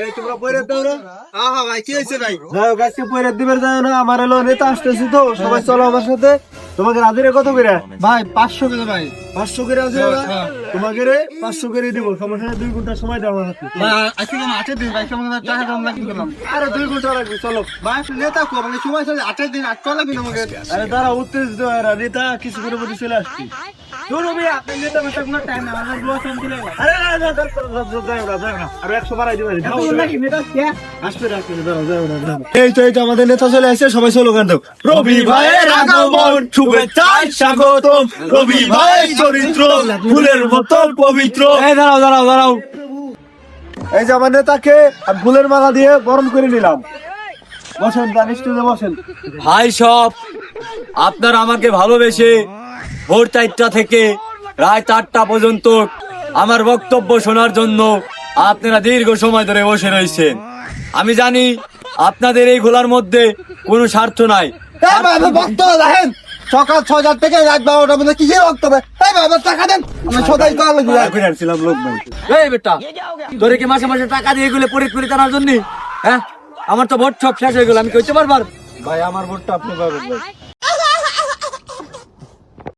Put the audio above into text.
এই তোমরা পয়রা দাও না। হ্যাঁ ভাই কি হয়েছে ভাই? যাও গাছকে পয়রা দিবার যাও না, আমার এলো নেতা আসতেছি তো, সবাই চলো আমার সাথে। তোমাকে হাজিরে কত করে? ভাই 500 টাকা ভাই। 500 করে আছে না? তোমাকে রে 500 করে দিব, সমস্যা নেই, 2 ঘন্টা সময় দাও আমার হাতে। ভাই আজকে আমি 8 দিন ভাই কেমন টাকা কম লাগি করলাম। আরে 2 ঘন্টা লাগবে, চলো। ভাই নেতা কো মানে সময় চলে 8 দিন 8 লাগি না আমাকে। আরে দাঁড়া, উত্তেজিত হয় না, নেতা কিছু করে বলে চলে আসছি। দূর ভাই আপনি নেতা মাথা কোনো টাইম না আমার দুয়া শান্তি লাগে। আরে না না, যাও না, আর 100 বাড়াই দিবা। নাকি নেতা কে? আসবে রাখবে, দাঁড়াও। এই তো আমাদের নেতা চলে আসছে, সবাই স্লোগান গান দাও। রবি ভাইয়ের আগমন, শুভেচ্ছায় স্বাগতম। রবি ভাইয়ের চরিত্র ফুলের মতো পবিত্র। এই দাঁড়াও। এই যে আমার নেতাকে আমি ফুলের মালা দিয়ে বরণ করে নিলাম। বসেন, স্টেজে বসেন। ভাই সব, আপনারা আমাকে ভালোবেসে ভোর 4টা থেকে রাত 8টা পর্যন্ত আমার বক্তব্য শোনার জন্য আপনারা দীর্ঘ সময় ধরে বসে রয়েছেন। আমি জানি আপনাদের এই ঘোলার মধ্যে কোনো স্বার্থ নাই। বক্তব্য দেখেন সকাল 6টা থেকে রাত 12টার মধ্যে কিসের বক্তব্য? এই বাবা টাকা দেন, আমি সদাই কল লাগবে। আসছিলাম লোক ভাই। এই বেটা, তোরে কি মাসে মাসে টাকা দিয়ে এগুলো পরীক্ষা টানার জন্য? হ্যাঁ, আমার তো ভোট সব শেষ হয়ে গেল, আমি কইতে পারবার। ভাই আমার ভোটটা আপনি পাবেন ভাই।